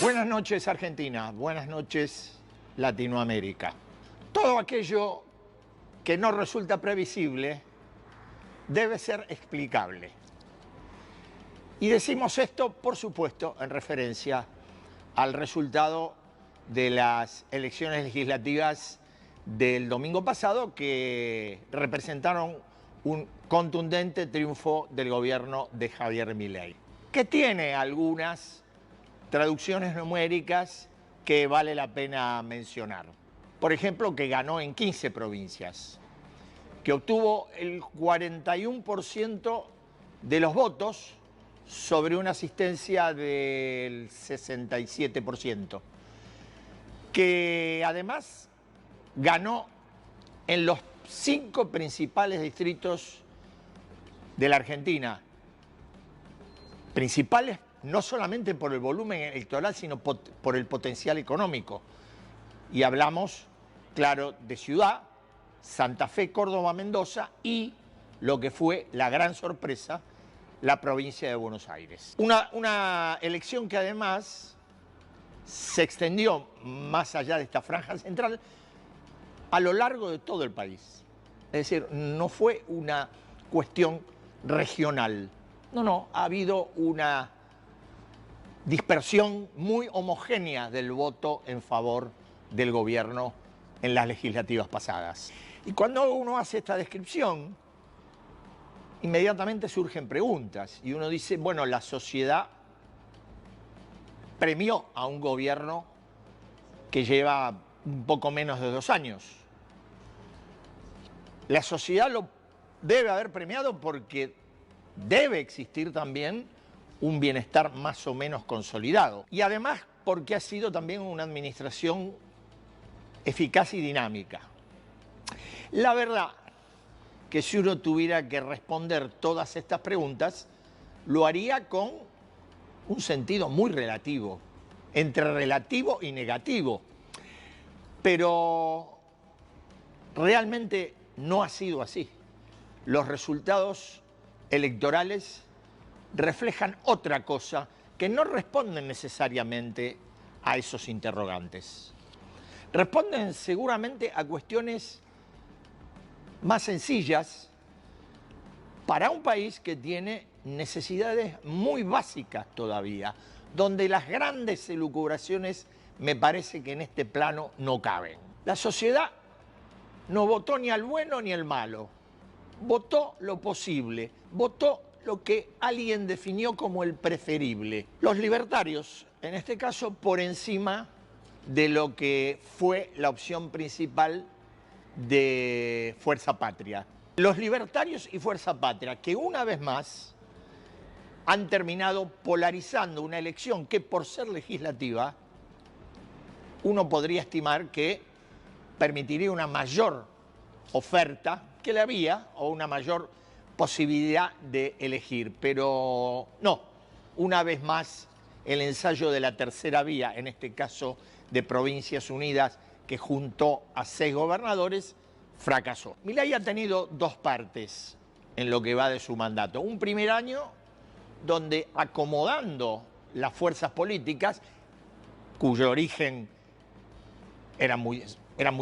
Buenas noches, Argentina. Buenas noches, Latinoamérica. Todo aquello que no resulta previsible debe ser explicable. Y decimos esto, por supuesto, en referencia al resultado de las elecciones legislativas del domingo pasado, que representaron un contundente triunfo del gobierno de Javier Milei, que tiene algunas traducciones numéricas que vale la pena mencionar. Por ejemplo, que ganó en 15 provincias, que obtuvo el 41% de los votos sobre una asistencia del 67%, que además ganó en los 5 principales distritos de la Argentina, principales no solamente por el volumen electoral, sino por el potencial económico. Y hablamos, claro, de Ciudad, Santa Fe, Córdoba, Mendoza y lo que fue la gran sorpresa, la provincia de Buenos Aires. Una elección que además se extendió más allá de esta franja central a lo largo de todo el país. Es decir, no fue una cuestión regional. No, ha habido una dispersión muy homogénea del voto en favor del gobierno en las legislativas pasadas. Y cuando uno hace esta descripción, inmediatamente surgen preguntas y uno dice, bueno, la sociedad premió a un gobierno que lleva un poco menos de 2 años. La sociedad lo debe haber premiado porque debe existir también un bienestar más o menos consolidado. Y además porque ha sido también una administración eficaz y dinámica. La verdad que si uno tuviera que responder todas estas preguntas, lo haría con un sentido muy relativo, entre relativo y negativo. Pero realmente no ha sido así. Los resultados electorales reflejan otra cosa que no responden necesariamente a esos interrogantes. Responden seguramente a cuestiones más sencillas para un país que tiene necesidades muy básicas todavía, donde las grandes elucubraciones me parece que en este plano no caben. La sociedad no votó ni al bueno ni al malo, votó lo posible, votó lo que alguien definió como el preferible. Los libertarios, en este caso, por encima de lo que fue la opción principal de Fuerza Patria. Los libertarios y Fuerza Patria, que una vez más han terminado polarizando una elección que, por ser legislativa, uno podría estimar que permitiría una mayor oferta que la había o una mayor posibilidad de elegir, pero no, una vez más el ensayo de la tercera vía, en este caso de Provincias Unidas, que juntó a 6 gobernadores, fracasó. Milei ha tenido 2 partes en lo que va de su mandato. Un primer año donde, acomodando las fuerzas políticas, cuyo origen eran muy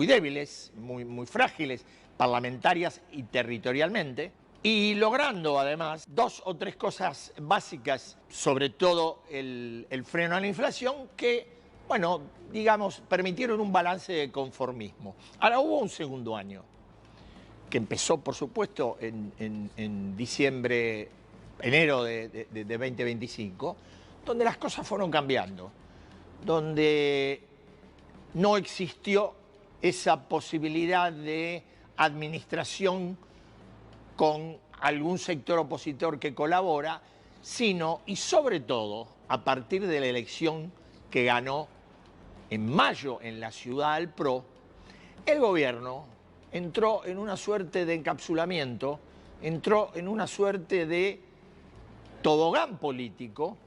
débiles, muy frágiles, parlamentarias y territorialmente, y logrando además 2 o 3 cosas básicas, sobre todo el freno a la inflación, que, bueno, digamos, permitieron un balance de conformismo. Ahora hubo un segundo año, que empezó, por supuesto, en diciembre, enero de 2025, donde las cosas fueron cambiando, donde no existió esa posibilidad de administración con algún sector opositor que colabora, sino, y sobre todo, a partir de la elección que ganó en mayo en la ciudad del PRO, el gobierno entró en una suerte de encapsulamiento, entró en una suerte de tobogán político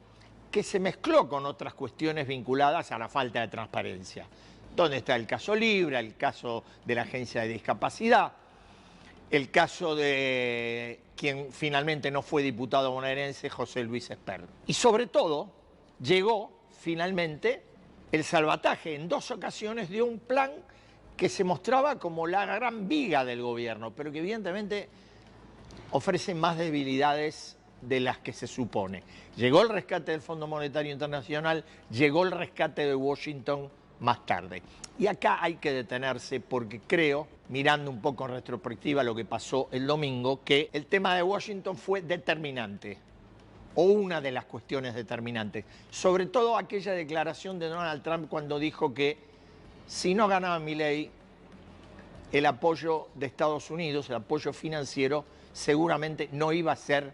que se mezcló con otras cuestiones vinculadas a la falta de transparencia. ¿Dónde está el caso Libra, el caso de la Agencia de Discapacidad, el caso de quien finalmente no fue diputado bonaerense, José Luis Espert? Y sobre todo, llegó finalmente el salvataje en 2 ocasiones de un plan que se mostraba como la gran viga del gobierno, pero que evidentemente ofrece más debilidades de las que se supone. Llegó el rescate del Fondo Monetario Internacional, llegó el rescate de Washington más tarde. Y acá hay que detenerse porque creo, mirando un poco en retrospectiva lo que pasó el domingo, que el tema de Washington fue determinante, o una de las cuestiones determinantes. Sobre todo aquella declaración de Donald Trump cuando dijo que si no ganaba Milei, el apoyo de Estados Unidos, el apoyo financiero, seguramente no iba a ser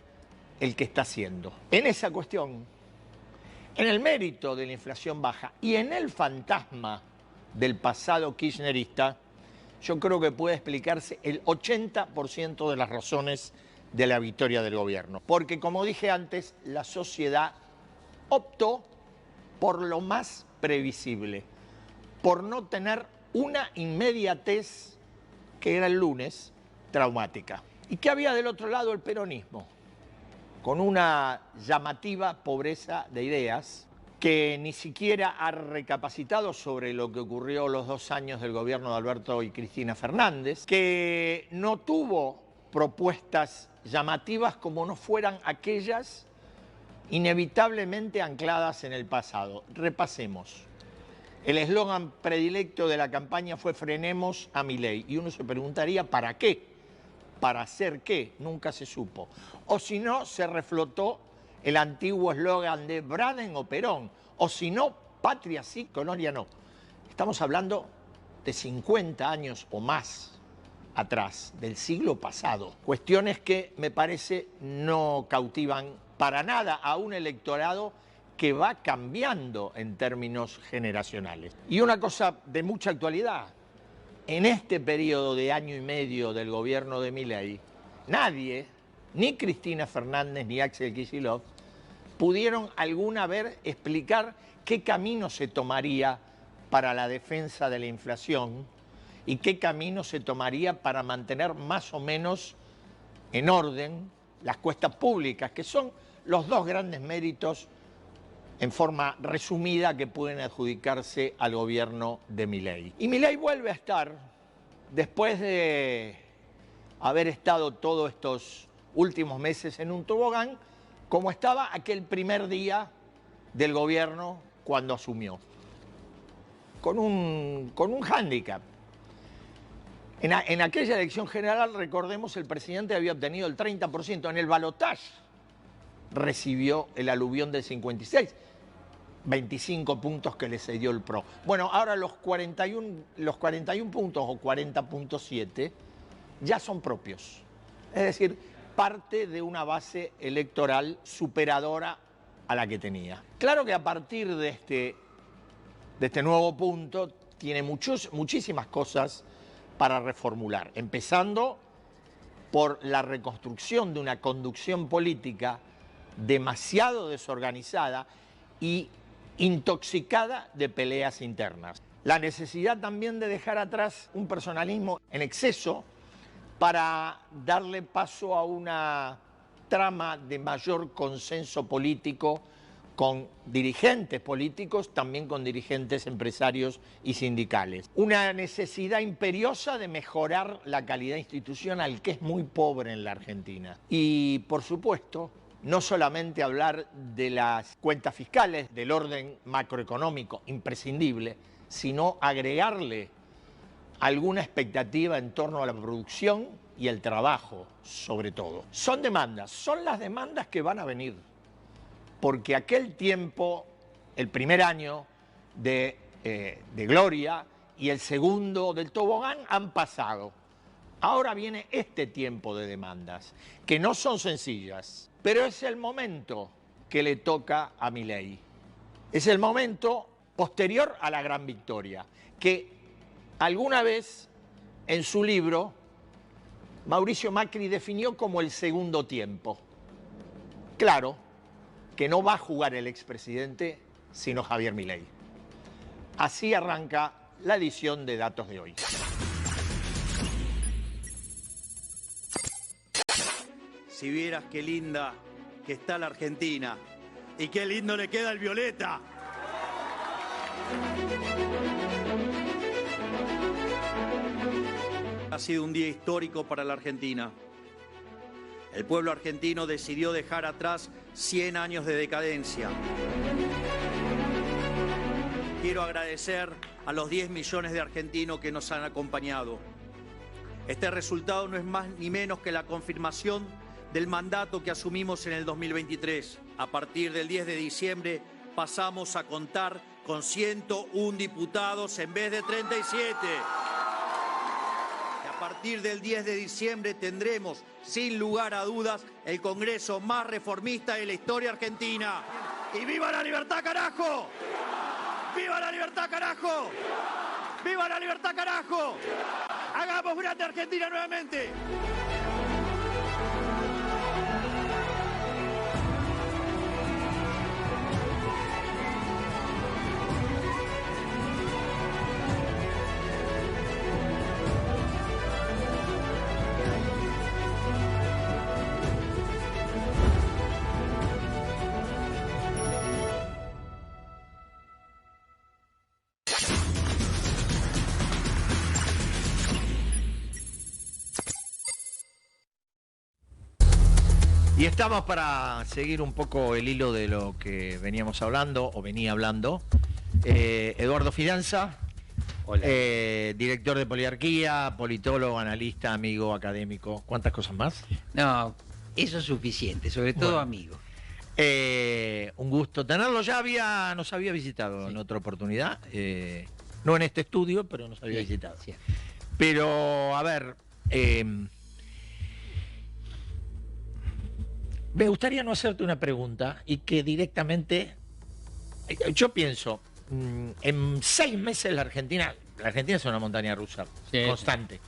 el que está haciendo. En esa cuestión, en el mérito de la inflación baja y en el fantasma del pasado kirchnerista, yo creo que puede explicarse el 80% de las razones de la victoria del gobierno. Porque, como dije antes, la sociedad optó por lo más previsible, por no tener una inmediatez que era el lunes traumática. ¿Y qué había del otro lado? El peronismo, con una llamativa pobreza de ideas, que ni siquiera ha recapacitado sobre lo que ocurrió los 2 años del gobierno de Alberto y Cristina Fernández, que no tuvo propuestas llamativas como no fueran aquellas inevitablemente ancladas en el pasado. Repasemos. El eslogan predilecto de la campaña fue "Frenemos a Milei", y uno se preguntaría ¿para qué? ¿Para hacer qué? Nunca se supo. O si no, se reflotó el antiguo eslogan de Braden o Perón, o si no, patria sí, colonia no. Estamos hablando de 50 años o más atrás, del siglo pasado. Cuestiones que me parece no cautivan para nada a un electorado que va cambiando en términos generacionales. Y una cosa de mucha actualidad, en este periodo de año y medio del gobierno de Milei, nadie, ni Cristina Fernández ni Axel Kicillof, pudieron alguna vez explicar qué camino se tomaría para la defensa de la inflación y qué camino se tomaría para mantener más o menos en orden las cuentas públicas, que son los 2 grandes méritos, en forma resumida, que pueden adjudicarse al gobierno de Milei. Y Milei vuelve a estar, después de haber estado todos estos últimos meses en un tobogán, como estaba aquel primer día del gobierno cuando asumió, con un hándicap. En aquella elección general, recordemos, el presidente había obtenido el 30%, en el balotaje recibió el aluvión del 56%, 25 puntos que le cedió el PRO. Bueno, ahora los 41 puntos o 40.7 ya son propios, es decir, parte de una base electoral superadora a la que tenía. Claro que a partir de este nuevo punto tiene muchísimas cosas para reformular, empezando por la reconstrucción de una conducción política demasiado desorganizada y intoxicada de peleas internas. La necesidad también de dejar atrás un personalismo en exceso para darle paso a una trama de mayor consenso político con dirigentes políticos, también con dirigentes empresarios y sindicales. Una necesidad imperiosa de mejorar la calidad institucional, que es muy pobre en la Argentina. Y, por supuesto, no solamente hablar de las cuentas fiscales, del orden macroeconómico imprescindible, sino agregarle alguna expectativa en torno a la producción y el trabajo, sobre todo. Son demandas, son las demandas que van a venir, porque aquel tiempo, el primer año de gloria y el segundo del tobogán han pasado. Ahora viene este tiempo de demandas, que no son sencillas, pero es el momento que le toca a Milei. Es el momento posterior a la gran victoria, que alguna vez en su libro Mauricio Macri definió como el segundo tiempo. Claro que no va a jugar el expresidente sino Javier Milei. Así arranca la edición de Datos de hoy. Si vieras qué linda que está la Argentina y qué lindo le queda el violeta. Ha sido un día histórico para la Argentina. El pueblo argentino decidió dejar atrás 100 años de decadencia. Quiero agradecer a los 10 millones de argentinos que nos han acompañado. Este resultado no es más ni menos que la confirmación del mandato que asumimos en el 2023. A partir del 10 de diciembre pasamos a contar con 101 diputados en vez de 37. A partir del 10 de diciembre tendremos, sin lugar a dudas, el Congreso más reformista de la historia argentina. ¡Y viva la libertad, carajo! ¡Viva la libertad, carajo! ¡Viva la libertad, carajo! ¡Hagamos grande Argentina nuevamente! Y estamos para seguir un poco el hilo de lo que veníamos hablando, o venía hablando. Eduardo Fidanza, director de Poliarquía, politólogo, analista, amigo, académico. ¿Cuántas cosas más? No, eso es suficiente, sobre todo amigo. Un gusto tenerlo. Ya nos había visitado en otra oportunidad. No en este estudio, pero nos había visitado. Sí. Pero, a ver... me gustaría no hacerte una pregunta y que directamente, yo pienso, en 6 meses la Argentina es una montaña rusa constante,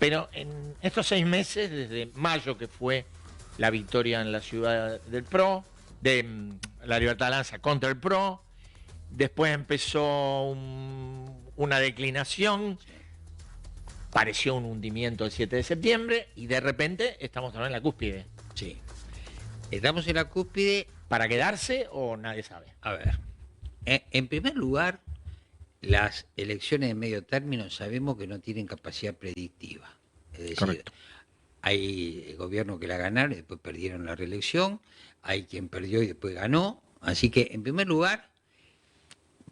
pero en estos 6 meses, desde mayo que fue la victoria en la ciudad del PRO, de la Libertad Avanza contra el PRO, después empezó una declinación, pareció un hundimiento el 7 de septiembre y de repente estamos también en la cúspide. Sí. Estamos en la cúspide. ¿Para quedarse o nadie sabe? A ver, en primer lugar, las elecciones de medio término sabemos que no tienen capacidad predictiva. Es decir, correcto. Hay gobiernos que la ganaron y después perdieron la reelección, hay quien perdió y después ganó. Así que, en primer lugar,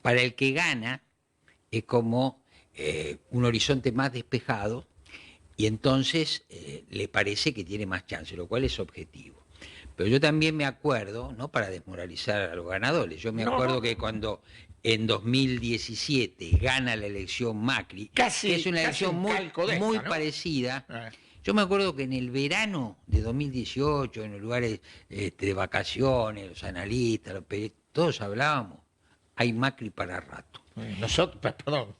para el que gana es como un horizonte más despejado y entonces le parece que tiene más chance, lo cual es objetivo. Pero yo también me acuerdo, no para desmoralizar a los ganadores, yo me acuerdo que cuando en 2017 gana la elección Macri, que es una elección muy parecida, yo me acuerdo que en el verano de 2018, en los lugares de vacaciones, los analistas, los periodistas, todos hablábamos, hay Macri para rato. Nosotros, perdón,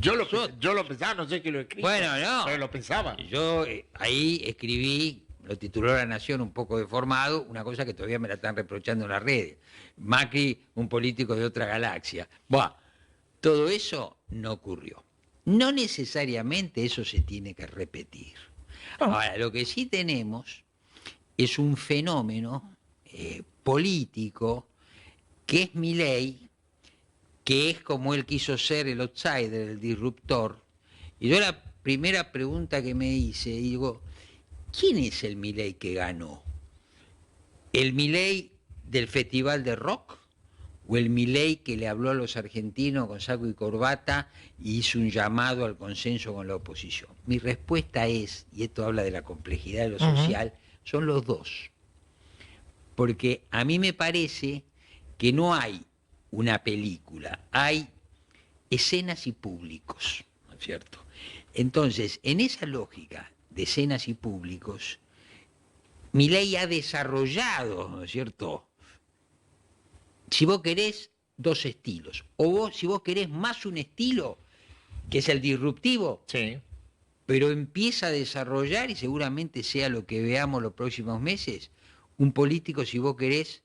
yo lo pensaba, no sé qué lo escribí, pero lo pensaba. Yo ahí escribí, lo tituló La Nación un poco deformado, una cosa que todavía me la están reprochando en las redes. Macri, un político de otra galaxia. Buah, todo eso no ocurrió. No necesariamente eso se tiene que repetir. Ahora, lo que sí tenemos es un fenómeno político que es Milei, que es como él quiso ser el outsider, el disruptor. Y yo la primera pregunta que me hice, digo, ¿quién es el Milei que ganó? ¿El Milei del Festival de Rock? ¿O el Milei que le habló a los argentinos con saco y corbata y hizo un llamado al consenso con la oposición? Mi respuesta es, y esto habla de la complejidad de lo social, son los dos. Porque a mí me parece que no hay una película, hay escenas y públicos, ¿no es cierto? Entonces, en esa lógica de escenas y públicos, Milei ha desarrollado, ¿no es cierto?, si vos querés, 2 estilos. O si vos querés más un estilo, que es el disruptivo, sí, pero empieza a desarrollar, y seguramente sea lo que veamos los próximos meses, un político, si vos querés,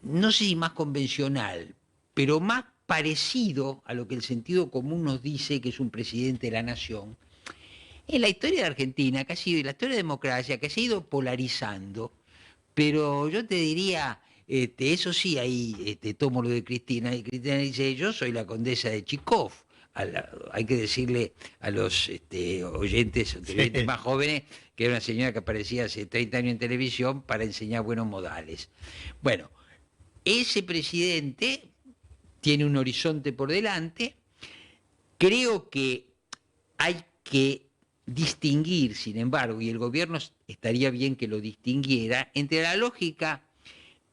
no sé si más convencional, pero más parecido a lo que el sentido común nos dice que es un presidente de la nación. En la historia de Argentina, que ha sido, y la historia de democracia, que se ha ido polarizando, pero yo te diría, eso sí, ahí tomo lo de Cristina, y Cristina dice, yo soy la condesa de Chikov. Hay que decirle a los oyentes o televidentes más jóvenes que era una señora que aparecía hace 30 años en televisión para enseñar buenos modales. Bueno, ese presidente tiene un horizonte por delante. Creo que hay que distinguir, sin embargo, y el gobierno estaría bien que lo distinguiera, entre la lógica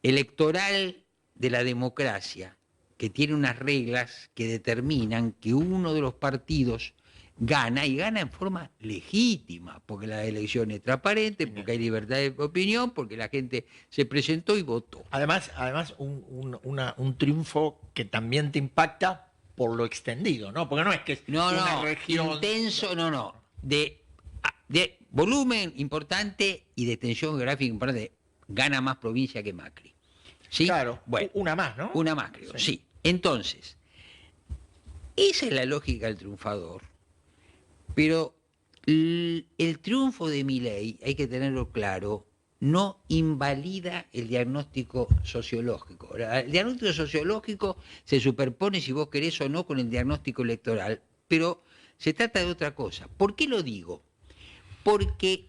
electoral de la democracia, que tiene unas reglas que determinan que uno de los partidos gana, y gana en forma legítima, porque la elección es transparente, porque hay libertad de opinión, porque la gente se presentó y votó. Además un triunfo que también te impacta por lo extendido, ¿no? Porque no es que es una región... intenso, de volumen importante y de extensión geográfica importante, gana más provincia que Macri. ¿Sí? Claro, bueno, una más, ¿no? Una más, creo, sí. Entonces, esa es la lógica del triunfador, pero el triunfo de Milei, hay que tenerlo claro, no invalida el diagnóstico sociológico. El diagnóstico sociológico se superpone, si vos querés o no, con el diagnóstico electoral, pero se trata de otra cosa. ¿Por qué lo digo? Porque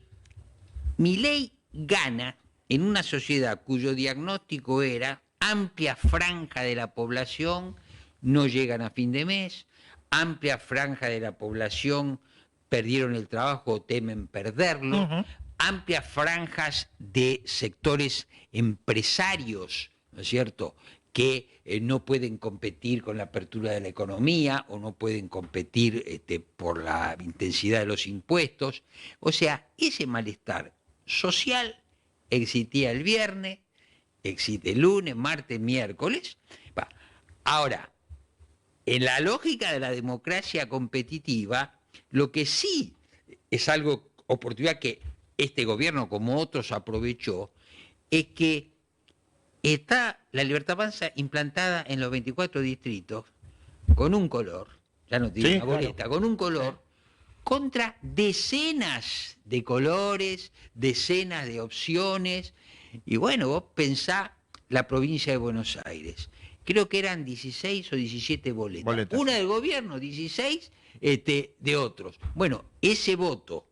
Milei gana en una sociedad cuyo diagnóstico era amplia franja de la población no llegan a fin de mes, amplia franja de la población perdieron el trabajo o temen perderlo, amplias franjas de sectores empresarios, ¿no es cierto?, que no pueden competir con la apertura de la economía o no pueden competir por la intensidad de los impuestos. O sea, ese malestar social existía el viernes, existe el lunes, martes, miércoles. Ahora, en la lógica de la democracia competitiva, lo que sí es algo, oportunidad que este gobierno, como otros, aprovechó, es que está la Libertad Avanza implantada en los 24 distritos con un color, ya no tiene una boleta, claro, con un color, contra decenas de colores, decenas de opciones. Y bueno, vos pensá la provincia de Buenos Aires. Creo que eran 16 o 17 boletas. Una del gobierno, 16 de otros. Bueno, ese voto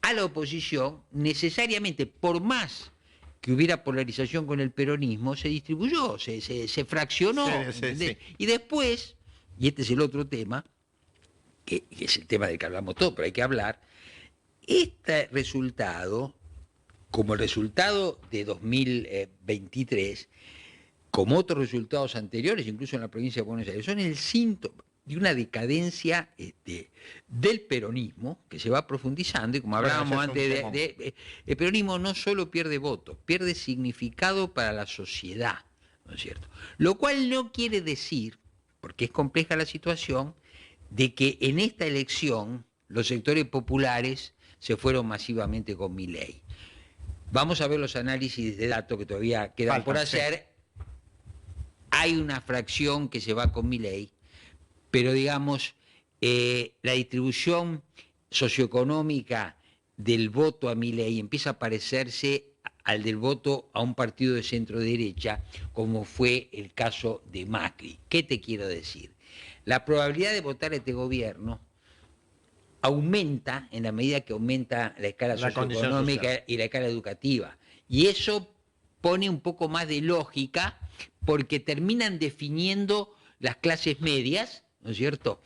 a la oposición, necesariamente, por más que hubiera polarización con el peronismo, se distribuyó, se fraccionó. Sí. Y después, y este es el otro tema, que es el tema del que hablamos todos, pero hay que hablar, este resultado, como el resultado de 2023, como otros resultados anteriores, incluso en la provincia de Buenos Aires, son el síntoma de una decadencia del peronismo que se va profundizando, y como hablábamos antes, el peronismo no solo pierde votos, pierde significado para la sociedad, ¿no es cierto? Lo cual no quiere decir, porque es compleja la situación, de que en esta elección los sectores populares se fueron masivamente con Milei. Vamos a ver los análisis de datos que todavía quedan por hacer. Sí. Hay una fracción que se va con Milei, pero digamos, la distribución socioeconómica del voto a Milei empieza a parecerse al del voto a un partido de centro derecha, como fue el caso de Macri. ¿Qué te quiero decir? La probabilidad de votar a este gobierno aumenta en la medida que aumenta la escala socioeconómica y la escala educativa. Y eso pone un poco más de lógica, porque terminan definiendo las clases medias, ¿no es cierto?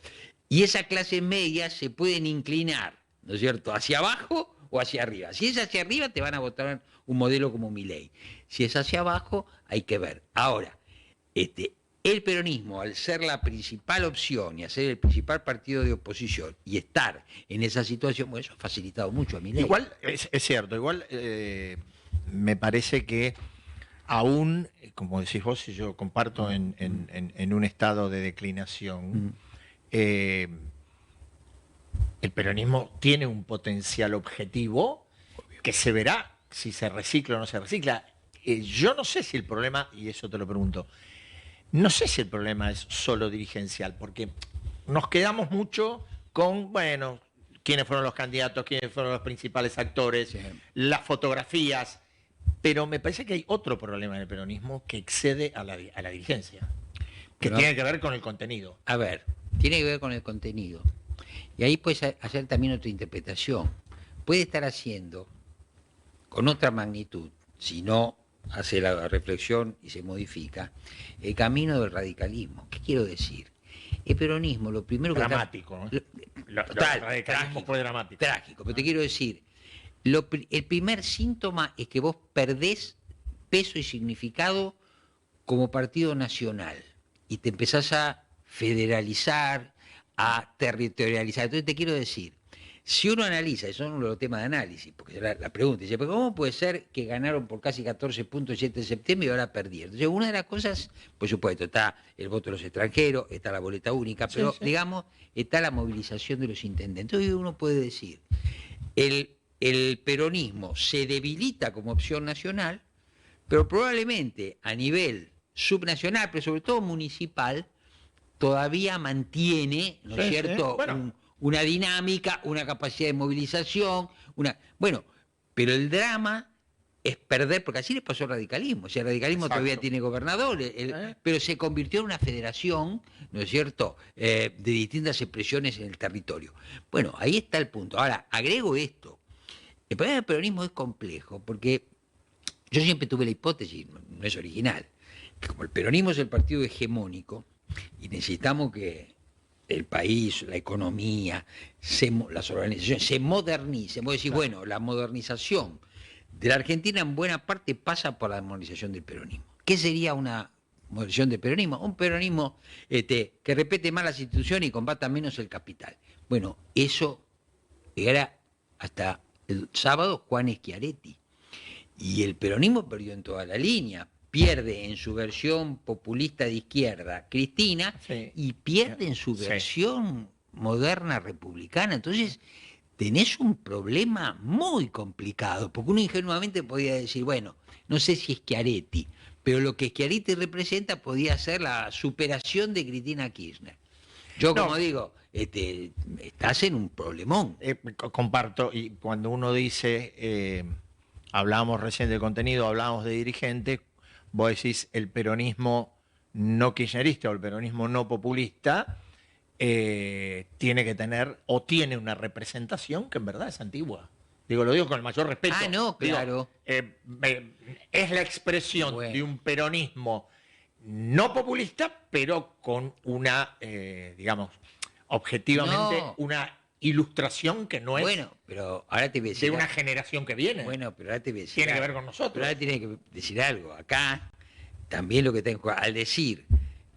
Y esas clases medias se pueden inclinar, ¿no es cierto?, hacia abajo o hacia arriba. Si es hacia arriba, te van a votar un modelo como Milei. Si es hacia abajo, hay que ver. Ahora, el peronismo, al ser la principal opción y a ser el principal partido de oposición y estar en esa situación, bueno, eso ha facilitado mucho a Milei. Igual, es cierto, igual me parece que aún, como decís vos, y yo comparto en un estado de declinación, el peronismo tiene un potencial objetivo que se verá si se recicla o no se recicla. Yo no sé si el problema, y eso te lo pregunto, no sé si el problema es solo dirigencial, porque nos quedamos mucho con, bueno, quiénes fueron los candidatos, quiénes fueron los principales actores, sí, las fotografías, Pero me parece que hay otro problema en el peronismo que excede a la dirigencia, que Pero, tiene que ver con el contenido. a ver, tiene que ver con el contenido. Y ahí puedes hacer también otra interpretación. Puede estar haciendo con otra magnitud, si no hace la reflexión y se modifica, el camino del radicalismo. ¿Qué quiero decir? El peronismo, lo primero que Dramático, ¿no? Total, El radicalismo fue dramático. Trágico, pero te quiero decir, el primer síntoma es que vos perdés peso y significado como partido nacional y te empezás a federalizar, a territorializar. Entonces te quiero decir, si uno analiza, eso es uno de los temas de análisis, porque la pregunta dice, ¿pero cómo puede ser que ganaron por casi 14 puntos el 7 de septiembre y ahora perdieron? Entonces, una de las cosas, por supuesto, está el voto de los extranjeros, está la boleta única, pero Sí. digamos, está la movilización de los intendentes. Entonces uno puede decir, el peronismo se debilita como opción nacional, pero probablemente a nivel subnacional, pero sobre todo municipal, todavía mantiene, ¿no es Sí, cierto?, sí. Bueno. una dinámica, una capacidad de movilización, bueno, pero el drama es perder, porque así le pasó al radicalismo. O sea, el radicalismo Exacto. todavía tiene gobernadores, pero se convirtió en una federación, ¿no es cierto?, de distintas expresiones en el territorio. Bueno, ahí está el punto. Ahora, agrego esto. El problema del peronismo es complejo, porque yo siempre tuve la hipótesis, no es original, que como el peronismo es el partido hegemónico, y necesitamos que el país, la economía, las organizaciones se modernicen. Vos decís, Claro. bueno, la modernización de la Argentina en buena parte pasa por la modernización del peronismo. ¿Qué sería una modernización del peronismo? Un peronismo que respete más las instituciones y combata menos el capital. Bueno, eso era hasta el sábado Juan Schiaretti. Y el peronismo perdió en toda la línea. Pierde en su versión populista de izquierda Cristina, Sí. y pierde en su Sí. versión moderna republicana. Entonces tenés un problema muy complicado, porque uno ingenuamente podía decir, bueno, no sé si es Schiaretti, pero lo que Schiaretti representa podía ser la superación de Cristina Kirchner. Yo, No. como digo, estás en un problemón. Comparto, y cuando uno dice, hablábamos recién de contenido, hablábamos de dirigente, vos decís el peronismo no kirchnerista o el peronismo no populista, tiene que tener o tiene una representación que en verdad es antigua. Lo digo con el mayor respeto. Ah, no, claro. Es la expresión Bueno. de un peronismo no populista, pero con una, digamos, objetivamente, No. una ilustración que no es Bueno, pero ahora te voy a decir. de una generación que viene. Bueno, pero ahora te voy a decir. Tiene que algo. ver con nosotros. Pero ahora tiene que decir algo. Acá también lo que tengo. Al decir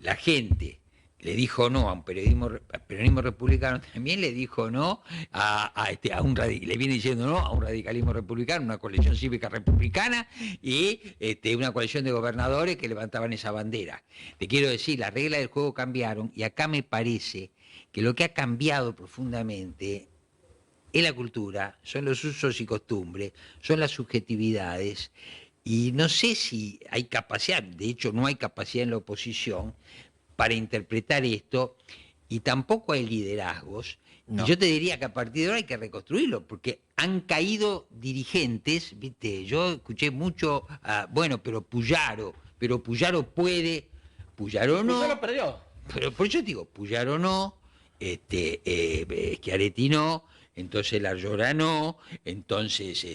la gente le dijo no a un peronismo republicano, también le dijo no a un le viene diciendo no a un radicalismo republicano, una coalición cívica republicana y una coalición de gobernadores que levantaban esa bandera. Te quiero decir, las reglas del juego cambiaron y acá me parece que lo que ha cambiado profundamente es la cultura, son los usos y costumbres, son las subjetividades, y no sé si hay capacidad, de hecho no hay capacidad en la oposición para interpretar esto, y tampoco hay liderazgos. No. Y yo te diría que a partir de ahora hay que reconstruirlo, porque han caído dirigentes, ¿viste? Yo escuché mucho, bueno, pero Puyaro puede, Puyaro no. Usted lo perdió. Pero por eso digo, Puyaro no, Schiaretti no, entonces La Llora no, entonces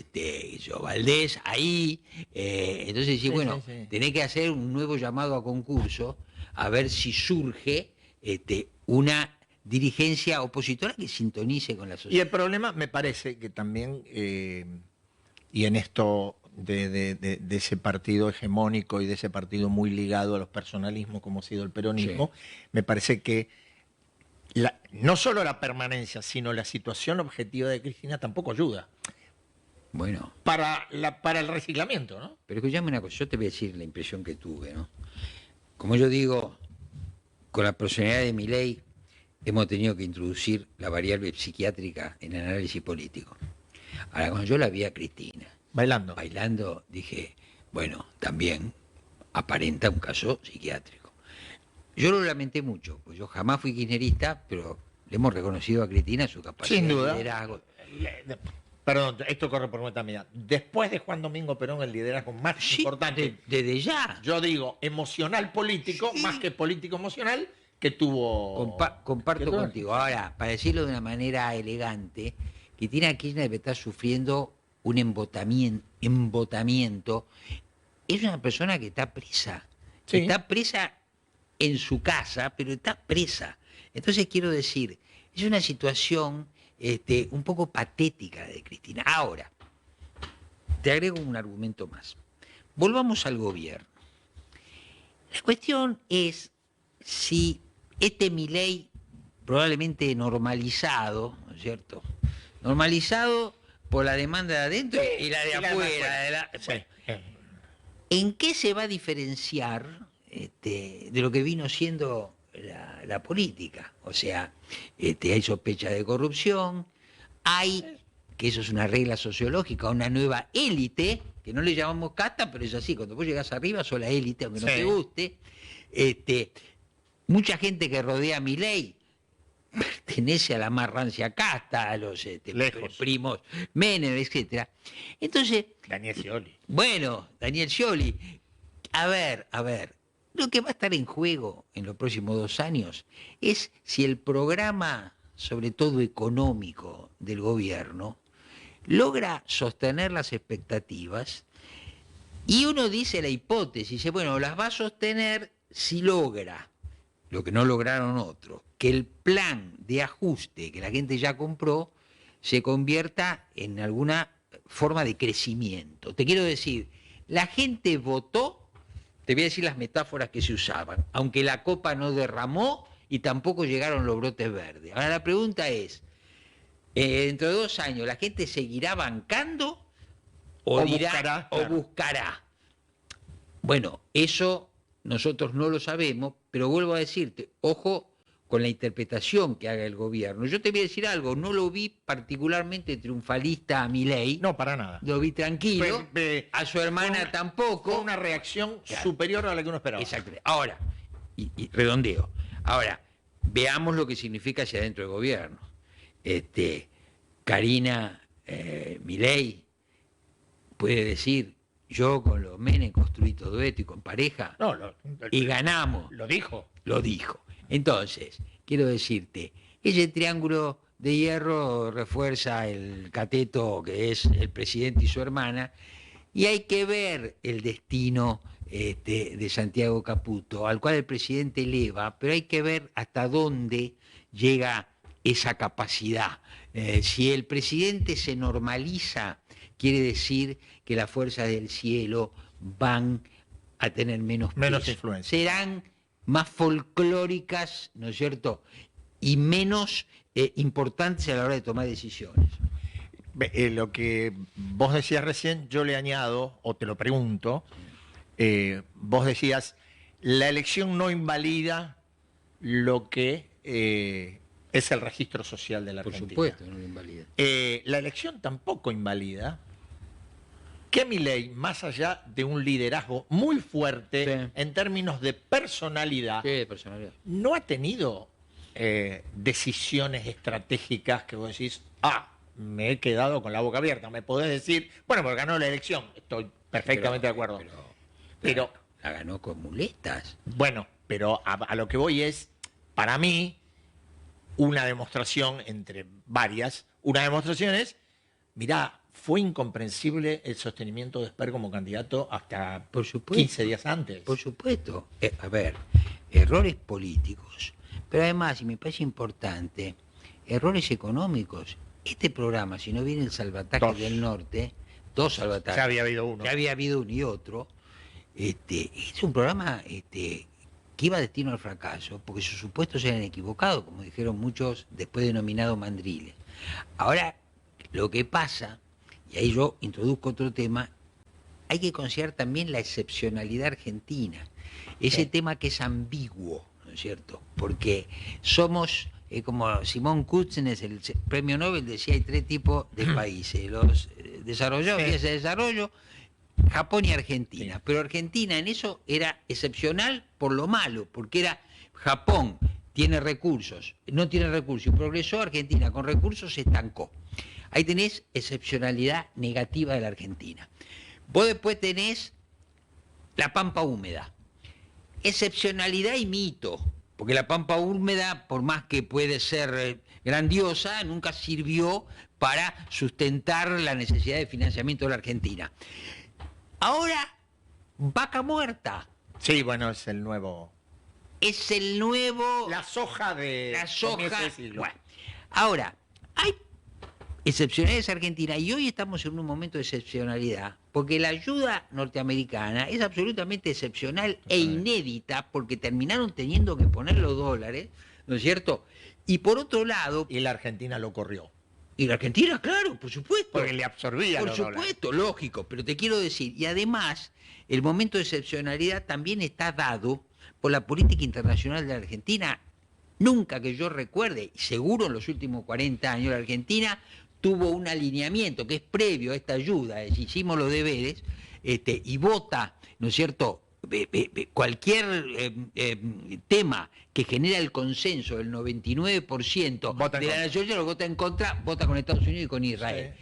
Valdés ahí, entonces sí, bueno, sí. tenés que hacer un nuevo llamado a concurso a ver si surge una dirigencia opositora que sintonice con la Y sociedad. el problema me parece que también, y en esto de ese partido hegemónico y de ese partido muy ligado a los personalismos como ha sido el peronismo, me parece que no solo la permanencia, sino la situación objetiva de Cristina tampoco ayuda Bueno, para el reciclamiento, ¿no? pero escuchame una cosa, yo te voy a decir la impresión que tuve, ¿no? Como yo digo, con la personalidad de Milei hemos tenido que introducir la variable psiquiátrica en el análisis político. Ahora, cuando yo la vi a Cristina bailando, dije, bueno, también aparenta un caso psiquiátrico. Yo lo lamenté mucho, pues yo jamás fui kirchnerista, pero le hemos reconocido a Cristina su capacidad Sin duda. de liderazgo. Perdón, esto corre por cuenta mía. Después de Juan Domingo Perón, el liderazgo más importante, desde ya. yo digo emocional político, más que político emocional, que tuvo... Comparto que tuvo- contigo. Ahora, para decirlo de una manera elegante, Cristina Kirchner debe estar sufriendo un embotamiento. Es una persona que está presa. Sí. Está presa en su casa, pero está presa. Entonces quiero decir, es una situación un poco patética de Cristina. Ahora, te agrego un argumento más. Volvamos al gobierno. La cuestión es si este Milei, probablemente normalizado, ¿no es cierto? Normalizado por la demanda de adentro y la de afuera. Sí. ¿En qué se va a diferenciar de lo que vino siendo la política? O sea, hay sospecha de corrupción, hay, que eso es una regla sociológica, una nueva élite, que no le llamamos casta, pero es así, cuando vos llegás arriba sos la élite, aunque no te guste. Mucha gente que rodea a Milei pertenece a la más rancia casta, a los primos Menem, etcétera. Entonces, Daniel Scioli. bueno, Daniel Scioli, a ver, lo que va a estar en juego en los próximos 2 años es si el programa, sobre todo económico, del gobierno, logra sostener las expectativas, y uno dice la hipótesis, dice, bueno, las va a sostener si logra, lo que no lograron otros, que el plan de ajuste que la gente ya compró se convierta en alguna forma de crecimiento. Te quiero decir, la gente votó, te voy a decir las metáforas que se usaban, aunque la copa no derramó y tampoco llegaron los brotes verdes. Ahora la pregunta es, dentro de 2 años, ¿la gente seguirá bancando o dirá, buscará? Bueno, eso nosotros no lo sabemos, pero vuelvo a decirte, ojo con la interpretación que haga el gobierno. Yo te voy a decir algo, no lo vi particularmente triunfalista a Milei. No, para nada. Lo vi tranquilo, a su hermana tampoco. Fue una reacción superior a la que uno esperaba. Exacto. Ahora, y redondeo, ahora, veamos lo que significa hacia adentro del gobierno. Karina Milei puede decir, yo con los Menem construí todo esto y con pareja, y ganamos. Lo dijo. Lo dijo. Entonces, quiero decirte, ese triángulo de hierro refuerza el cateto que es el presidente y su hermana, y hay que ver el destino de Santiago Caputo, al cual el presidente eleva, pero hay que ver hasta dónde llega esa capacidad. Si el presidente se normaliza, quiere decir que las fuerzas del cielo van a tener menos influencia. Serán más folclóricas, ¿no es cierto?, y menos importantes a la hora de tomar decisiones. Lo que vos decías recién, yo le añado, o te lo pregunto, vos decías, la elección no invalida lo que es el registro social de la Argentina. Por supuesto, no lo invalida. La elección tampoco invalida que Milei, más allá de un liderazgo muy fuerte en términos de personalidad, no ha tenido decisiones estratégicas que vos decís, me he quedado con la boca abierta. Me podés decir, bueno, porque ganó la elección, estoy perfectamente de acuerdo. Pero la ganó con muletas. Bueno, pero a lo que voy es, para mí, una demostración entre varias, una demostración es, mirá, fue incomprensible el sostenimiento de Esper como candidato hasta 15 días antes. Por supuesto. A ver, errores políticos, pero además, y me parece importante, errores económicos. Este programa, si no viene el salvataje del norte, 2 salvatajes. Ya había habido uno. Ya había habido uno y otro. Es un programa que iba destino al fracaso, porque sus supuestos eran equivocados, como dijeron muchos después denominados mandriles. Ahora, lo que pasa, y ahí yo introduzco otro tema, hay que considerar también la excepcionalidad argentina. Ese tema que es ambiguo, ¿no es cierto? Porque somos, como Simón Kuznets, el premio Nobel, decía, hay 3 tipos de países, los desarrollados, vías de desarrollo, Japón y Argentina. Pero Argentina en eso era excepcional por lo malo, porque era Japón tiene recursos, no tiene recursos, progresó, Argentina con recursos se estancó. Ahí tenés excepcionalidad negativa de la Argentina. Vos después tenés la pampa húmeda. Excepcionalidad y mito, porque la pampa húmeda, por más que puede ser grandiosa, nunca sirvió para sustentar la necesidad de financiamiento de la Argentina. Ahora, vaca muerta. Sí, bueno, es el nuevo... Es el nuevo... La soja de... La soja... comienzo de siglo. Bueno, ahora, hay excepcionalidades argentinas y hoy estamos en un momento de excepcionalidad, porque la ayuda norteamericana es absolutamente excepcional e inédita, porque terminaron teniendo que poner los dólares, ¿no es cierto? Y por otro lado... Y la Argentina lo corrió. Y la Argentina, claro, por supuesto. Porque le absorbía Por los supuesto, dólares. lógico, pero te quiero decir, y además, el momento de excepcionalidad también está dado por la política internacional de la Argentina. Nunca que yo recuerde, y seguro en los últimos 40 años, la Argentina tuvo un alineamiento que es previo a esta ayuda, es decir, hicimos los deberes, y vota, ¿no es cierto?, cualquier tema que genera el consenso del 99% Vota en de la contra. nación, lo vota en contra, vota con Estados Unidos y con Israel.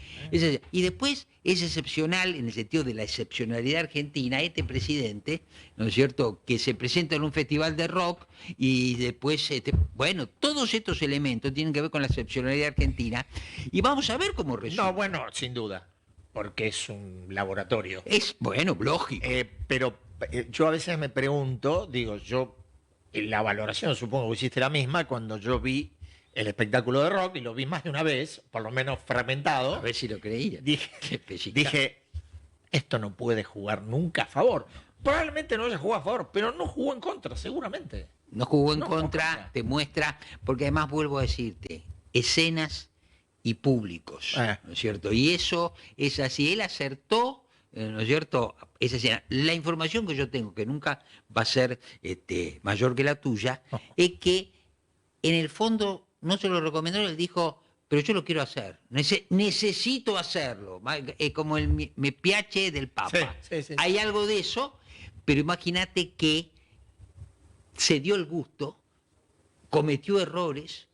Y después es excepcional, en el sentido de la excepcionalidad argentina, este presidente, ¿no es cierto?, que se presenta en un festival de rock y después, bueno, todos estos elementos tienen que ver con la excepcionalidad argentina y vamos a ver cómo resulta. No, bueno, sin duda, porque es un laboratorio. Es, bueno, lógico. Pero yo a veces me pregunto, digo, la valoración supongo que hiciste la misma cuando yo vi el espectáculo de rock y lo vi más de una vez, por lo menos fragmentado. A ver si lo creía. Dije, esto no puede jugar nunca a favor. Probablemente no haya jugado a favor, pero no jugó en contra, seguramente. No jugó en No, contra, no. te muestra, porque además vuelvo a decirte, escenas y públicos, ¿no es cierto? Y eso es así, él acertó, ¿no es cierto? Esa escena. La información que yo tengo, que nunca va a ser mayor que la tuya, es que en el fondo no se lo recomendó, él dijo, pero yo lo quiero hacer, necesito hacerlo, como el me piace del Papa. Sí. Hay algo de eso, pero imagínate que se dio el gusto, cometió errores,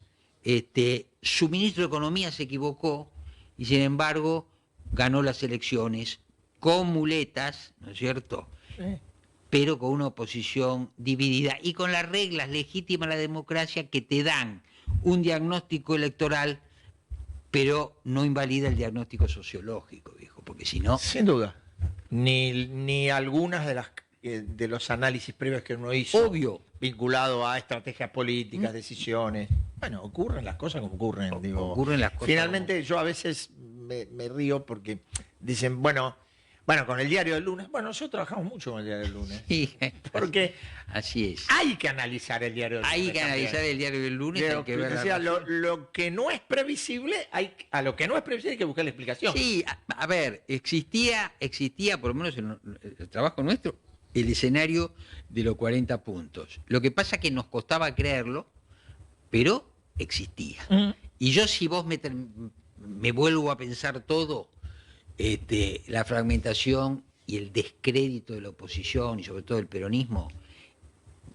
su ministro de Economía se equivocó y sin embargo ganó las elecciones con muletas, ¿no es cierto?, pero con una oposición dividida y con las reglas legítimas de la democracia que te dan un diagnóstico electoral, pero no invalida el diagnóstico sociológico, viejo, porque si no... Sin duda. Ni algunas de los análisis previos que uno hizo, Obvio. vinculado a estrategias políticas, decisiones. Bueno, ocurren las cosas como ocurren. Digo. Ocurren las cosas Finalmente yo a veces me río porque dicen, bueno, con el diario del lunes. Bueno, nosotros trabajamos mucho con el diario del lunes. Sí, Porque así es. hay que analizar el diario del lunes. Hay que analizar también. el diario del lunes, hay que ver O sea, lo que no es previsible, a lo que no es previsible hay que buscar la explicación. Sí, a ver, existía, por lo menos en el trabajo nuestro, el escenario de los 40 puntos. Lo que pasa es que nos costaba creerlo, pero existía. Y yo, si vos me vuelvo a pensar todo, la fragmentación y el descrédito de la oposición y sobre todo el peronismo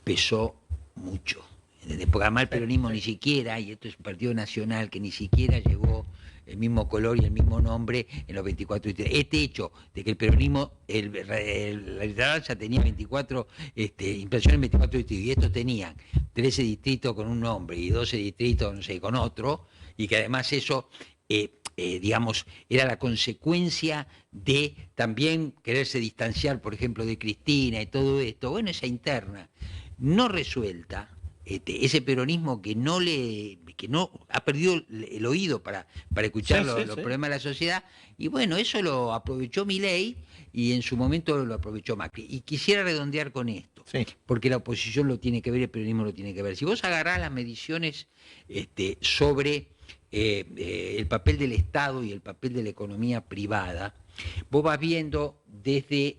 pesó mucho. ¿Entendés? Porque además el peronismo ni siquiera, y esto es un partido nacional que ni siquiera llevó el mismo color y el mismo nombre en los 24 distritos. Este hecho de que el peronismo, la literancia tenía 24 impresiones en 24 distritos y estos tenían 13 distritos con un nombre y 12 distritos, no sé, con otro, y que además eso... digamos, era la consecuencia de también quererse distanciar, por ejemplo, de Cristina y todo esto. Bueno, esa interna no resuelta, ese peronismo que no ha perdido el oído para escuchar los problemas de la sociedad, y bueno, eso lo aprovechó Milei y en su momento lo aprovechó Macri. Y quisiera redondear con esto, porque la oposición lo tiene que ver y el peronismo lo tiene que ver. Si vos agarrás las mediciones sobre el papel del Estado y el papel de la economía privada, vos vas viendo desde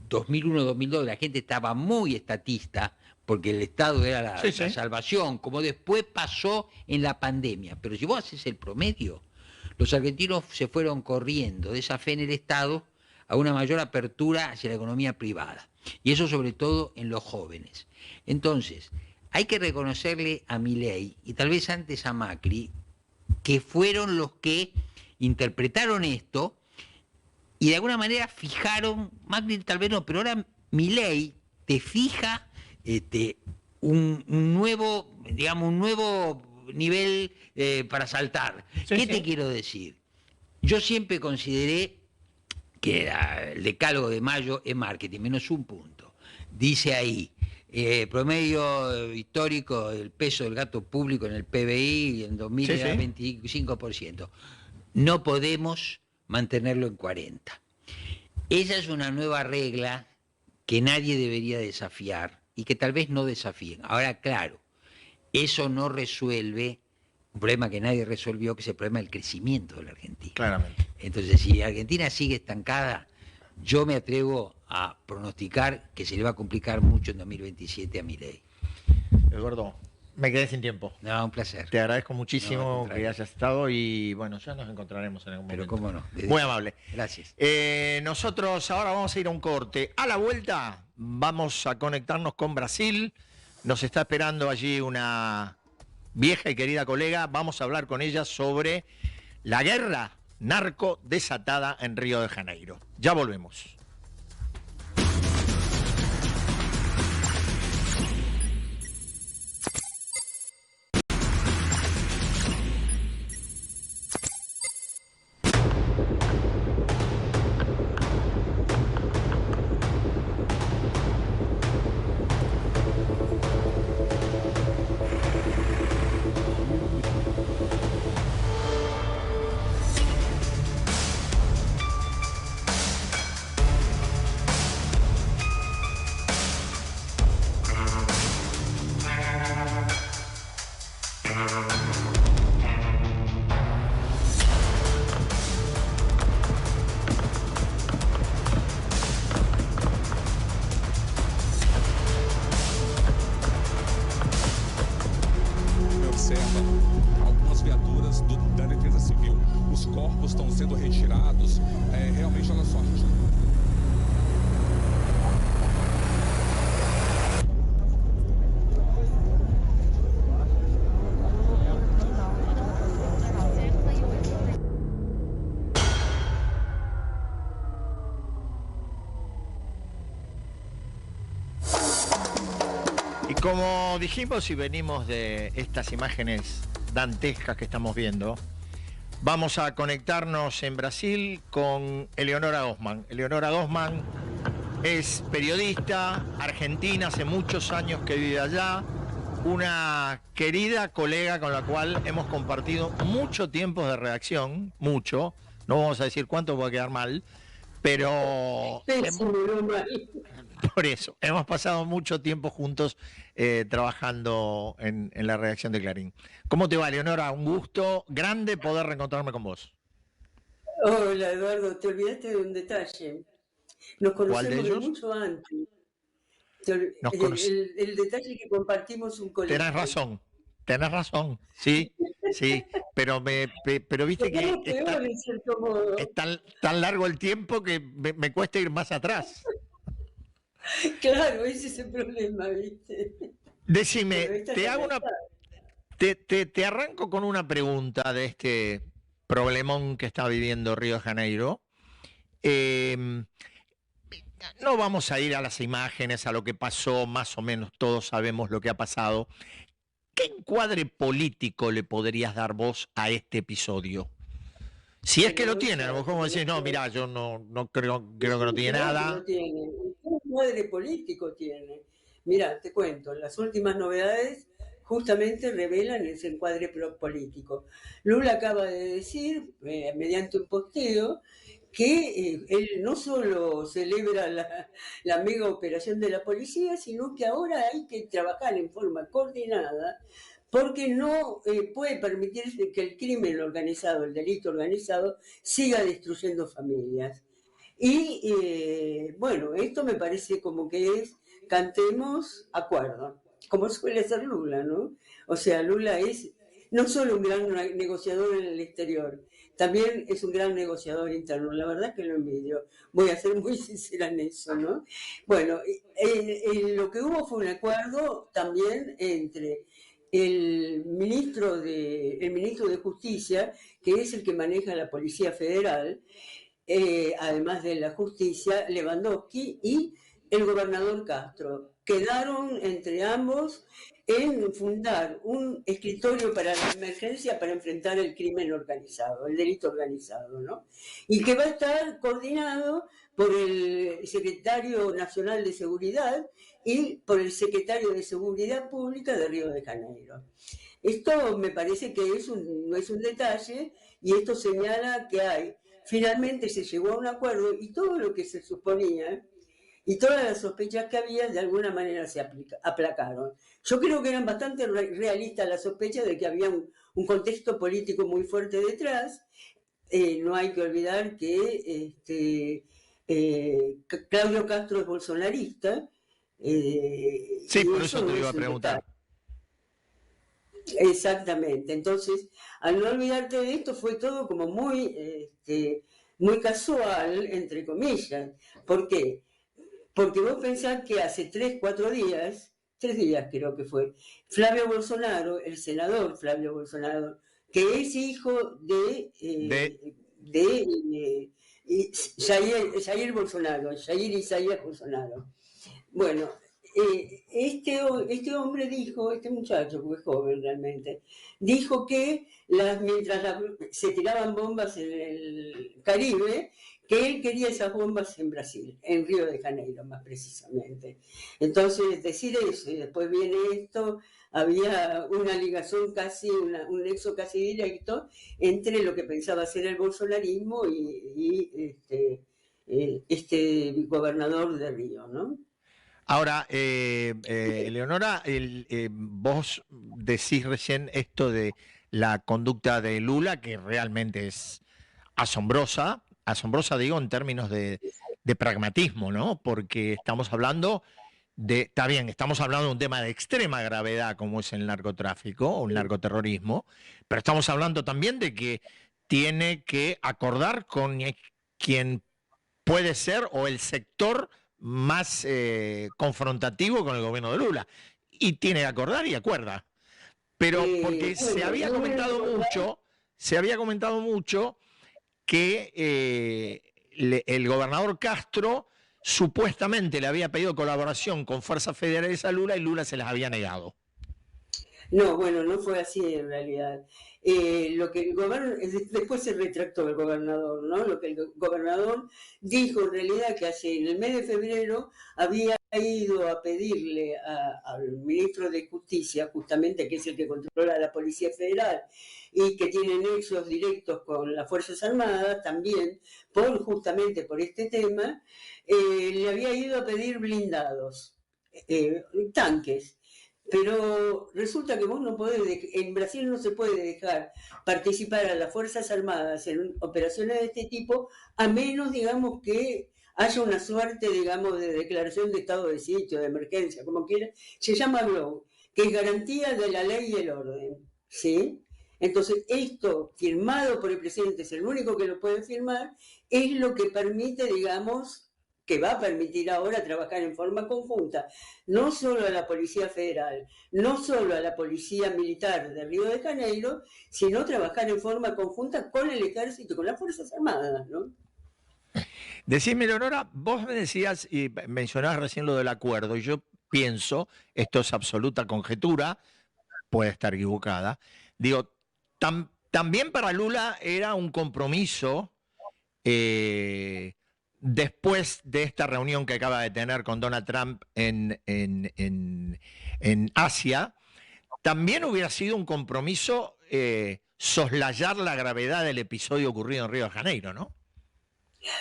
2001-2002 la gente estaba muy estatista porque el Estado era la salvación, como después pasó en la pandemia. Pero si vos haces el promedio, los argentinos se fueron corriendo de esa fe en el Estado a una mayor apertura hacia la economía privada. Y eso sobre todo en los jóvenes. Entonces, hay que reconocerle a Milei, y tal vez antes a Macri, que fueron los que interpretaron esto y de alguna manera fijaron, Macri tal vez no, pero ahora Milei te fija un nuevo, digamos, un nuevo nivel para saltar. Sí, ¿Qué sí. te quiero decir? Yo siempre consideré que el decálogo de mayo es marketing, menos un punto. Dice ahí, promedio histórico del peso del gasto público en el PBI en 2000 Sí, era sí. 25%. No podemos mantenerlo en 40. Esa es una nueva regla que nadie debería desafiar y que tal vez no desafíen. Ahora, claro, eso no resuelve un problema que nadie resolvió, que es el problema del crecimiento de la Argentina. Claramente. Entonces, si Argentina sigue estancada, yo me atrevo a pronosticar que se le va a complicar mucho en 2027 a Milei. Eduardo, me quedé sin tiempo. No, un placer. Te agradezco No, al muchísimo contrario. que hayas estado y bueno, ya nos encontraremos en algún Pero momento. cómo no. Muy amable. Gracias. Nosotros ahora vamos a ir a un corte. A la vuelta vamos a conectarnos con Brasil. Nos está esperando allí una vieja y querida colega. Vamos a hablar con ella sobre la guerra narco desatada en Río de Janeiro. Ya volvemos. Observa algumas viaturas da Defesa Civil. Os corpos estão sendo retirados. Realmente, olha só. Y como dijimos y venimos de estas imágenes dantescas que estamos viendo, vamos a conectarnos en Brasil con Eleonora Gosman. Eleonora Gosman es periodista argentina, hace muchos años que vive allá, una querida colega con la cual hemos compartido mucho tiempo de redacción, mucho, no vamos a decir cuánto, va a quedar mal, pero por eso, hemos pasado mucho tiempo juntos trabajando en la redacción de Clarín. ¿Cómo te va, Leonora? Un gusto grande poder reencontrarme con vos. Hola, Eduardo, te olvidaste de un detalle. Nos ¿Cuál de conocemos de ellos? mucho antes. El detalle que compartimos un colegio. Tenés razón, sí, sí, pero viste que es tan largo el tiempo que me cuesta ir más atrás. Claro, ese es el problema, ¿viste? Decime, te arranco con una pregunta de este problemón que está viviendo Río de Janeiro. No vamos a ir a las imágenes, a lo que pasó, más o menos todos sabemos lo que ha pasado. ¿Qué encuadre político le podrías dar vos a este episodio? Si es que lo tiene, a lo mejor vos decís, no, mirá, yo no creo que no tiene nada. ¿Qué encuadre político tiene? Mirá, te cuento, las últimas novedades justamente revelan ese encuadre político. Lula acaba de decir, mediante un posteo, que él no solo celebra la mega operación de la policía, sino que ahora hay que trabajar en forma coordinada porque no puede permitirse que el crimen organizado, el delito organizado, siga destruyendo familias. Y bueno, esto me parece como que es, cantemos acuerdo, como suele hacer Lula, ¿no? O sea, Lula es no solo un gran negociador en el exterior, también es un gran negociador interno. La verdad es que lo envidio. Voy a ser muy sincera en eso, ¿no? Bueno, lo que hubo fue un acuerdo también entre el ministro de Justicia, que es el que maneja la Policía Federal, además de la Justicia, Lewandowski, y el gobernador Castro. Quedaron entre ambos en fundar un escritorio para la emergencia para enfrentar el crimen organizado, el delito organizado, ¿no? Y que va a estar coordinado por el secretario nacional de Seguridad y por el secretario de Seguridad Pública de Río de Janeiro. Esto me parece que no es un detalle, y esto señala que finalmente se llegó a un acuerdo, y todo lo que se suponía y todas las sospechas que había de alguna manera se aplacaron. Yo creo que eran bastante realistas las sospechas de que había un contexto político muy fuerte detrás. No hay que olvidar que Claudio Castro es bolsonarista. Sí, por eso te iba a preguntar. Exactamente. Entonces, al no olvidarte de esto, fue todo como muy casual, entre comillas. ¿Por qué? Porque vos pensás que hace 3 días creo que fue, Flavio Bolsonaro, el senador Flavio Bolsonaro, que es hijo de Jair Bolsonaro, Jair Isaías Bolsonaro. Bueno, este hombre dijo, este muchacho, porque es joven realmente, dijo que mientras se tiraban bombas en el Caribe, que él quería esas bombas en Brasil, en Río de Janeiro más precisamente. Entonces, decir eso, y después viene esto, había una ligación casi, un nexo casi directo entre lo que pensaba ser el bolsonarismo y este gobernador de Río, ¿no? Ahora, Eleonora, vos decís recién esto de la conducta de Lula, que realmente es asombrosa digo en términos de pragmatismo, ¿no? Porque estamos hablando estamos hablando de un tema de extrema gravedad como es el narcotráfico o el narcoterrorismo, pero estamos hablando también de que tiene que acordar con quien puede ser o el sector más confrontativo con el gobierno de Lula. Y tiene que acordar y acuerda. Pero porque se había comentado mucho que el gobernador Castro supuestamente le había pedido colaboración con fuerzas federales a Lula y Lula se las había negado. No, bueno, no fue así en realidad. Lo que el después se retractó el gobernador, ¿no? Lo que el gobernador dijo en realidad que en el mes de febrero había ido a pedirle al ministro de Justicia, justamente, que es el que controla la Policía Federal y que tiene nexos directos con las Fuerzas Armadas también, justamente por este tema, le había ido a pedir blindados, tanques. Pero resulta que vos no podés, en Brasil no se puede dejar participar a las Fuerzas Armadas en operaciones de este tipo, a menos, digamos, que haya una suerte, digamos, de declaración de estado de sitio, de emergencia, como quiera. Se llama GLOW, que es garantía de la ley y el orden, ¿sí? Entonces, esto, firmado por el presidente, es el único que lo puede firmar, es lo que permite, digamos, que va a permitir ahora trabajar en forma conjunta, no solo a la Policía Federal, no solo a la Policía Militar de Río de Janeiro, sino trabajar en forma conjunta con el Ejército y con las Fuerzas Armadas, ¿no? Decime, Leonora, vos me decías y mencionabas recién lo del acuerdo, y yo pienso, esto es absoluta conjetura, puede estar equivocada, digo, también para Lula era un compromiso después de esta reunión que acaba de tener con Donald Trump en Asia, también hubiera sido un compromiso soslayar la gravedad del episodio ocurrido en Río de Janeiro, ¿no?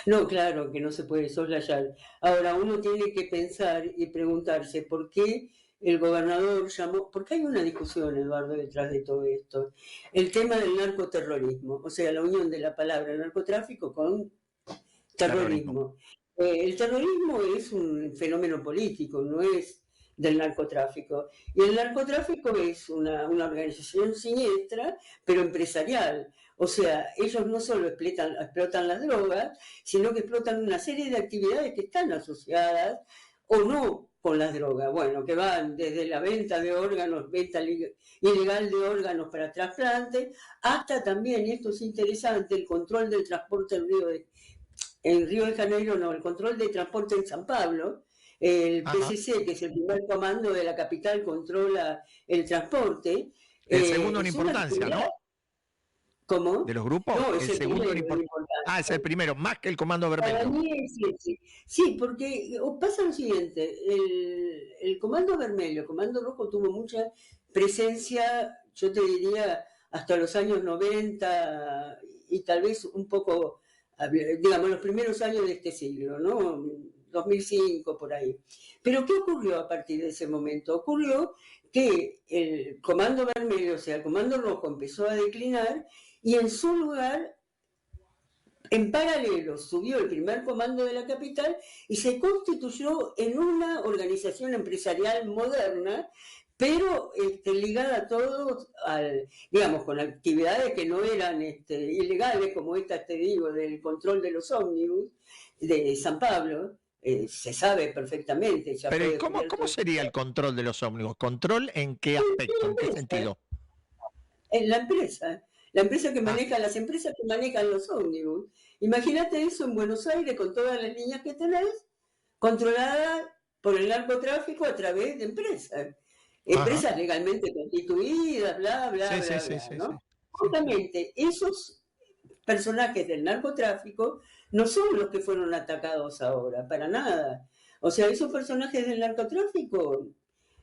No, claro que no se puede soslayar. Ahora, uno tiene que pensar y preguntarse por qué el gobernador llamó, porque hay una discusión, Eduardo, detrás de todo esto, el tema del narcoterrorismo, o sea, la unión de la palabra narcotráfico con terrorismo. El terrorismo es un fenómeno político, no es del narcotráfico. Y el narcotráfico es una organización siniestra, pero empresarial. O sea, ellos no solo explotan las drogas, sino que explotan una serie de actividades que están asociadas o no con las drogas. Bueno, que van desde la venta de órganos, venta ilegal de órganos para trasplante, hasta también, y esto es interesante, el control del transporte en Río de Janeiro, no, el control del transporte en San Pablo. El PCC, que es el primer comando de la capital, controla el transporte. El segundo en importancia, ¿no? ¿Cómo? ¿De los grupos? No, es el segundo en importancia. Ah, es el primero, más que el Comando Vermelho. Para mí sí, porque pasa lo siguiente, el Comando Vermelho, el Comando Rojo tuvo mucha presencia, yo te diría, hasta los años 90 y tal vez un poco, digamos, los primeros años de este siglo, ¿no? 2005, por ahí. Pero ¿qué ocurrió a partir de ese momento? Ocurrió que el Comando Vermelho, o sea, el Comando Rojo empezó a declinar y en su lugar, en paralelo, subió el primer comando de la capital y se constituyó en una organización empresarial moderna, pero ligada a todos, digamos, con actividades que no eran ilegales, como esta, te digo, del control de los ómnibus de San Pablo. Se sabe perfectamente. Pero ¿cómo sería el control de los ómnibus? ¿Control en qué aspecto? ¿En qué sentido? En la empresa que maneja, las empresas que manejan los ómnibus. Imagínate eso en Buenos Aires con todas las líneas que tenés, controlada por el narcotráfico a través de empresas. Empresas legalmente constituidas, bla, bla, bla, ¿no? Sí. Justamente esos personajes del narcotráfico no son los que fueron atacados ahora, para nada. O sea, esos personajes del narcotráfico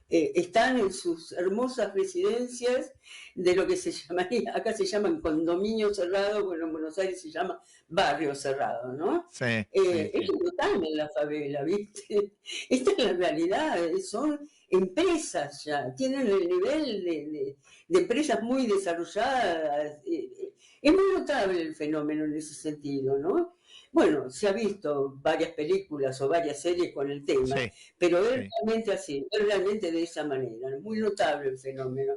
están en sus hermosas residencias de lo que se llamaría, acá se llaman condominios cerrados, bueno, en Buenos Aires se llama barrio cerrado, ¿no? Sí. Ellos no están en la favela, ¿viste? Esta es la realidad, son empresas ya, tienen el nivel de empresas muy desarrolladas. Es muy notable el fenómeno en ese sentido, ¿no? Bueno, se ha visto varias películas o varias series con el tema, pero es realmente así, es realmente de esa manera, es muy notable el fenómeno.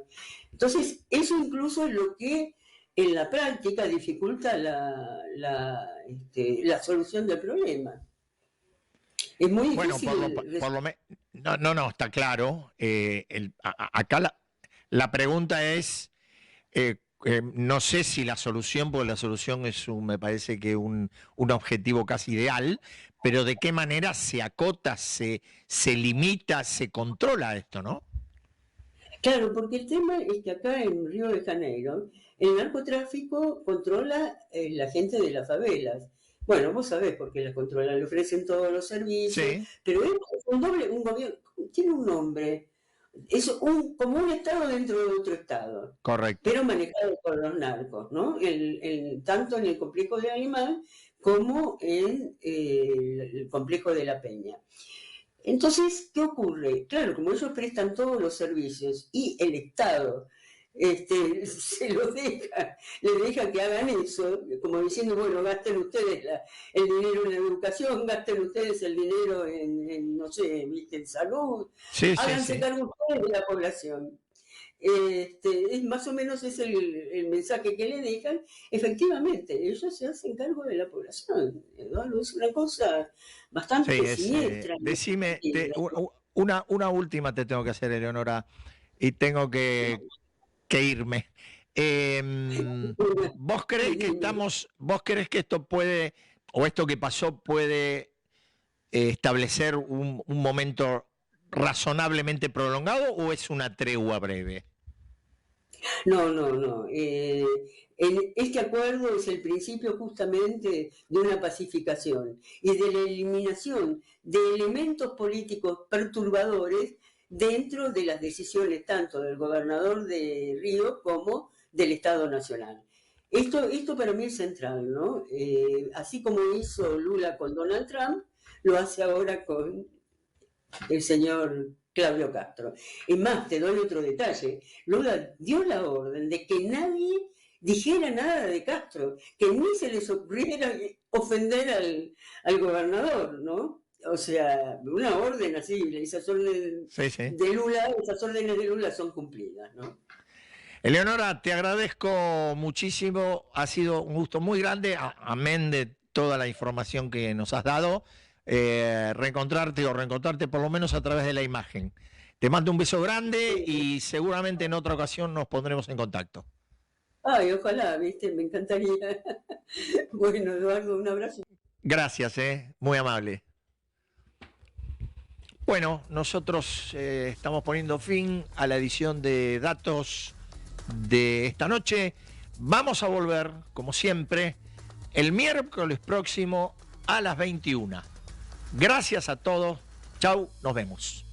Entonces, eso incluso es lo que en la práctica dificulta la solución del problema. Es muy difícil. Bueno, no, está claro. Acá la pregunta es... no sé si la solución, porque la solución me parece que un objetivo casi ideal, pero de qué manera se acota, se limita, se controla esto, ¿no? Claro, porque el tema es que acá en Río de Janeiro el narcotráfico controla la gente de las favelas. Bueno, vos sabés por qué la controla, le ofrecen todos los servicios, pero es un gobierno, tiene un nombre. Es como un estado dentro de otro estado. Correcto. Pero manejado por los narcos, ¿no? Tanto en el complejo de Animal como en el complejo de La Peña. Entonces, ¿qué ocurre? Claro, como ellos prestan todos los servicios y el Estado se los deja, les deja que hagan eso, como diciendo, bueno, gasten ustedes el dinero en la educación, gasten ustedes el dinero en no sé, en salud, háganse cargo ustedes de la población. Es más o menos es el mensaje que le dejan. Efectivamente, ellos se hacen cargo de la población, ¿no? Es una cosa bastante siniestra. Decime, una última te tengo que hacer, Eleonora, y tengo que irme. ¿Vos crees que esto puede, o esto que pasó puede establecer un momento razonablemente prolongado o es una tregua breve? No. Este acuerdo es el principio justamente de una pacificación y de la eliminación de elementos políticos perturbadores dentro de las decisiones tanto del gobernador de Río como del Estado Nacional. Esto para mí es central, ¿no? Así como hizo Lula con Donald Trump, lo hace ahora con el señor Claudio Castro. Es más, te doy otro detalle. Lula dio la orden de que nadie dijera nada de Castro, que ni se les ocurriera ofender al gobernador, ¿no? O sea, una orden así, esas órdenes de Lula, esas órdenes de Lula son cumplidas, ¿no? Eleonora, te agradezco muchísimo, ha sido un gusto muy grande, amén de toda la información que nos has dado. reencontrarte por lo menos a través de la imagen. Te mando un beso grande y seguramente en otra ocasión nos pondremos en contacto. Ay, ojalá, viste, me encantaría. Bueno, Eduardo, un abrazo. Gracias, muy amable. Bueno, nosotros estamos poniendo fin a la edición de Datos de esta noche. Vamos a volver, como siempre, el miércoles próximo a las 21. Gracias a todos. Chau, nos vemos.